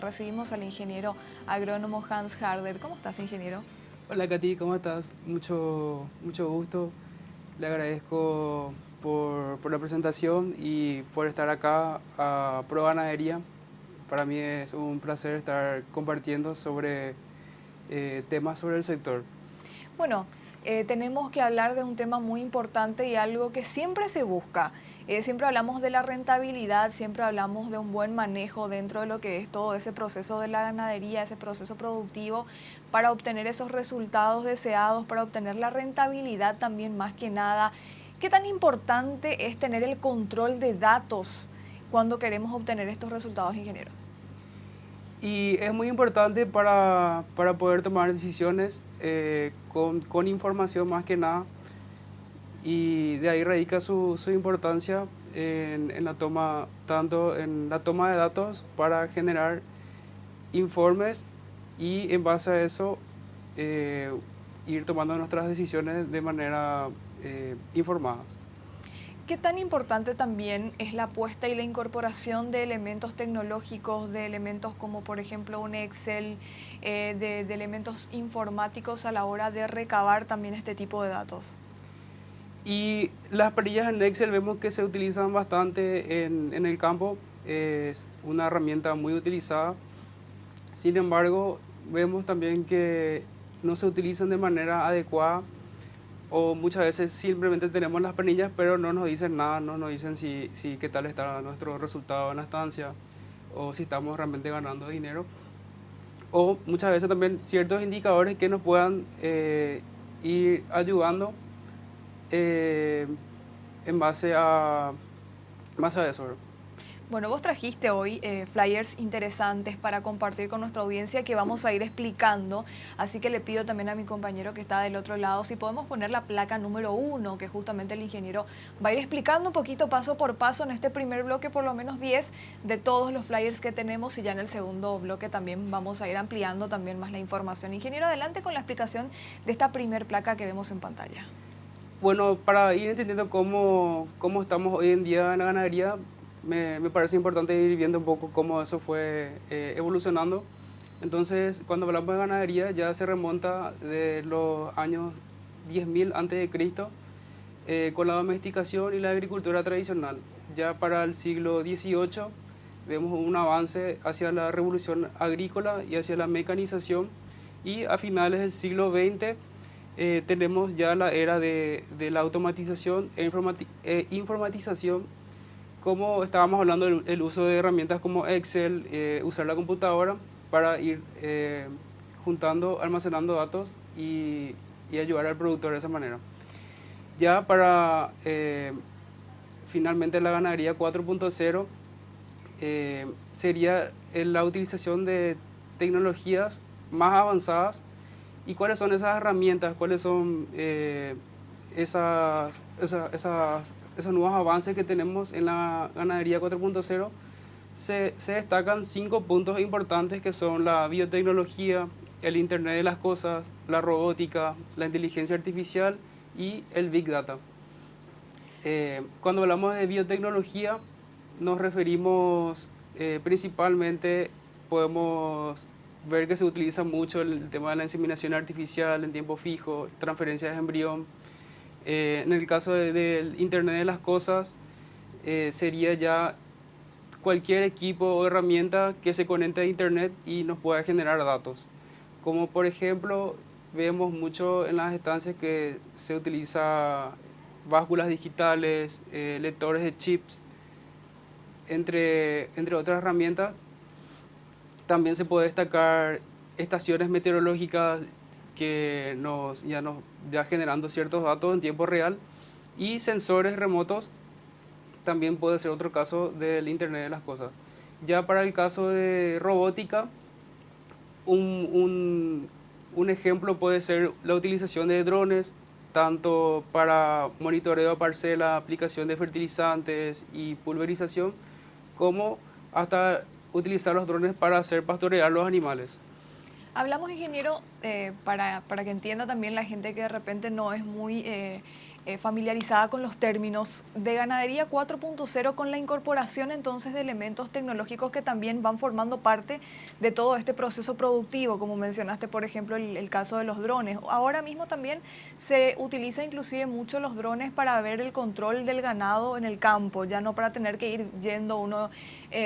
recibimos al ingeniero agrónomo Hans Harder. ¿Cómo estás, ingeniero? Hola Katy, ¿cómo estás? Mucho gusto. Le agradezco por la presentación y por estar acá a Pro Ganadería. Para mí es un placer estar compartiendo sobre temas sobre el sector. Bueno, tenemos que hablar de un tema muy importante y algo que siempre se busca. Siempre hablamos de la rentabilidad, siempre hablamos de un buen manejo dentro de lo que es todo ese proceso de la ganadería, ese proceso productivo, para obtener esos resultados deseados, para obtener la rentabilidad también más que nada. ¿Qué tan importante es tener el control de datos cuando queremos obtener estos resultados, ingeniero? Y es muy importante para poder tomar decisiones con información más que nada. Y de ahí radica su importancia en la toma, tanto en la toma de datos para generar informes y en base a eso eh, ir tomando nuestras decisiones de manera informadas. ¿Qué tan importante también es la puesta y la incorporación de elementos tecnológicos, de elementos como por ejemplo un Excel, de elementos informáticos a la hora de recabar también este tipo de datos? Y las planillas en Excel vemos que se utilizan bastante en el campo, es una herramienta muy utilizada. Sin embargo, vemos también que no se utilizan de manera adecuada o muchas veces simplemente tenemos las planillas pero no nos dicen nada, no nos dicen si qué tal está nuestro resultado en la estancia o si estamos realmente ganando dinero. O muchas veces también ciertos indicadores que nos puedan ir ayudando eh, en base a eso, ¿verdad? Bueno, vos trajiste hoy flyers interesantes para compartir con nuestra audiencia que vamos a ir explicando, así que le pido también a mi compañero que está del otro lado si podemos poner la placa número 1, que justamente el ingeniero va a ir explicando un poquito paso por paso en este primer bloque, por lo menos 10 de todos los flyers que tenemos, y ya en el segundo bloque también vamos a ir ampliando también más la información. Ingeniero, adelante con la explicación de esta primer placa que vemos en pantalla. Bueno, para ir entendiendo cómo estamos hoy en día en la ganadería, me parece importante ir viendo un poco cómo eso fue evolucionando. Entonces, cuando hablamos de ganadería, ya se remonta de los años 10.000 antes de Cristo, con la domesticación y la agricultura tradicional. Ya para el siglo XVIII vemos un avance hacia la revolución agrícola y hacia la mecanización, y a finales del siglo XX tenemos ya la era de la automatización e informatización, como estábamos hablando del uso de herramientas como Excel, usar la computadora para ir juntando, almacenando datos y ayudar al productor de esa manera. Ya para finalmente la ganadería 4.0 sería la utilización de tecnologías más avanzadas. ¿Y cuáles son esas herramientas? ¿Cuáles son esos nuevos avances que tenemos en la ganadería 4.0? Se destacan 5 puntos importantes que son la biotecnología, el Internet de las cosas, la robótica, la inteligencia artificial y el Big Data. Cuando hablamos de biotecnología nos referimos principalmente, podemos ver que se utiliza mucho el tema de la inseminación artificial en tiempo fijo, transferencias de embrión. En el caso del Internet de las cosas, sería ya cualquier equipo o herramienta que se conecte a Internet y nos pueda generar datos. Como por ejemplo, vemos mucho en las estancias que se utiliza básculas digitales, lectores de chips, entre otras herramientas. También se puede destacar estaciones meteorológicas que ya generando ciertos datos en tiempo real, y sensores remotos también puede ser otro caso del Internet de las cosas. Ya para el caso de robótica, un ejemplo puede ser la utilización de drones, tanto para monitoreo de parcela, aplicación de fertilizantes y pulverización, como hasta utilizar los drones para hacer pastorear los animales. Hablamos, ingeniero, para que entienda también la gente que de repente no es muy familiarizada con los términos de ganadería 4.0, con la incorporación entonces de elementos tecnológicos que también van formando parte de todo este proceso productivo, como mencionaste, por ejemplo, el caso de los drones. Ahora mismo también se utiliza inclusive mucho los drones para ver el control del ganado en el campo, ya no para tener que ir yendo uno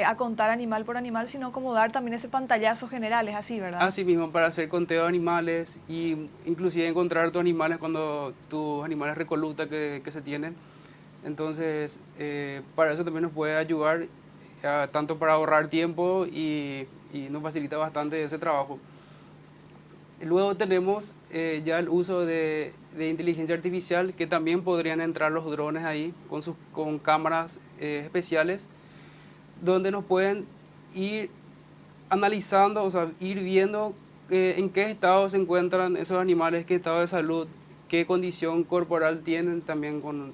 a contar animal por animal, sino como dar también ese pantallazo general, es así, ¿verdad? Así mismo, para hacer conteo de animales y inclusive encontrar tus animales cuando tus animales recoluta que se tienen. Entonces, para eso también nos puede ayudar, tanto para ahorrar tiempo y nos facilita bastante ese trabajo. Luego tenemos ya el uso de inteligencia artificial, que también podrían entrar los drones ahí con cámaras especiales, donde nos pueden ir analizando, o sea, ir viendo en qué estado se encuentran esos animales, qué estado de salud, qué condición corporal tienen también con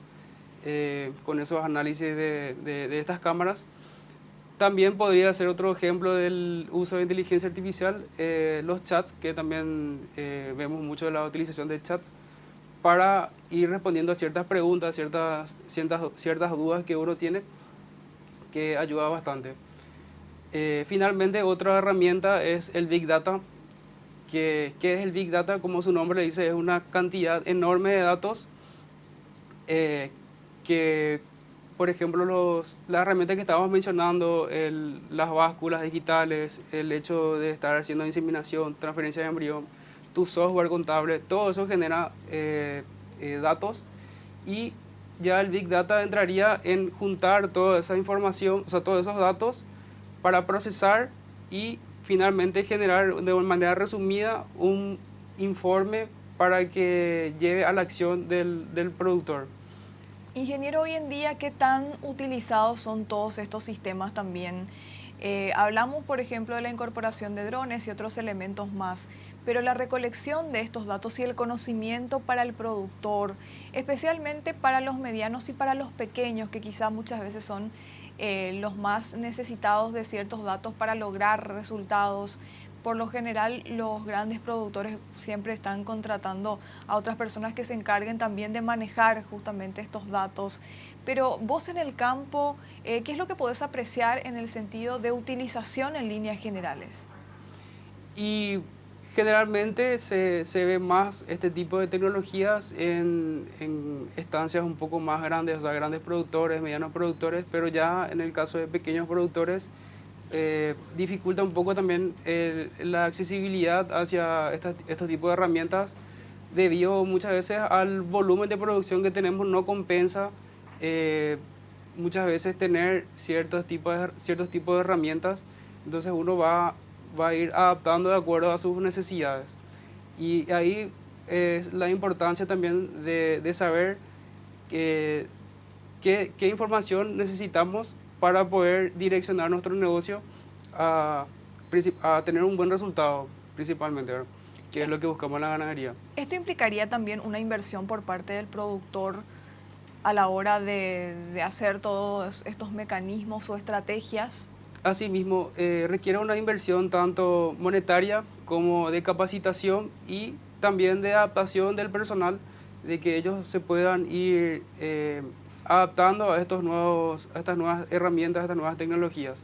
esos análisis de estas cámaras. También podría ser otro ejemplo del uso de inteligencia artificial, los chats, que también vemos mucho de la utilización de chats para ir respondiendo a ciertas preguntas, ciertas dudas que uno tiene, que ayuda bastante. Finalmente, otra herramienta es el Big Data. ¿Qué es el Big Data? Como su nombre le dice, es una cantidad enorme de datos que, por ejemplo, las herramientas que estábamos mencionando, las básculas digitales, el hecho de estar haciendo inseminación, transferencia de embrión, tu software contable, todo eso genera datos, y ya el Big Data entraría en juntar toda esa información, o sea, todos esos datos para procesar y finalmente generar de una manera resumida un informe para que lleve a la acción del productor. Ingeniero, hoy en día, ¿qué tan utilizados son todos estos sistemas también? Hablamos, por ejemplo, de la incorporación de drones y otros elementos más, pero la recolección de estos datos y el conocimiento para el productor, especialmente para los medianos y para los pequeños, que quizás muchas veces son los más necesitados de ciertos datos para lograr resultados. Por lo general, los grandes productores siempre están contratando a otras personas que se encarguen también de manejar justamente estos datos. Pero vos en el campo, ¿qué es lo que podés apreciar en el sentido de utilización en líneas generales? Y generalmente se ve más este tipo de tecnologías en estancias un poco más grandes, o sea, grandes productores, medianos productores, pero ya en el caso de pequeños productores, dificulta un poco también la accesibilidad hacia estos tipos de herramientas, debido muchas veces al volumen de producción que tenemos. No compensa muchas veces tener ciertos tipos de herramientas, entonces uno va a ir adaptando de acuerdo a sus necesidades. Y ahí es la importancia también de saber qué información necesitamos para poder direccionar nuestro negocio a tener un buen resultado, principalmente, ¿verdad? Que es lo que buscamos en la ganadería. ¿Esto implicaría también una inversión por parte del productor a la hora de hacer todos estos mecanismos o estrategias? Asimismo, requiere una inversión tanto monetaria como de capacitación y también de adaptación del personal, de que ellos se puedan ir adaptando a estas nuevas herramientas, a estas nuevas tecnologías.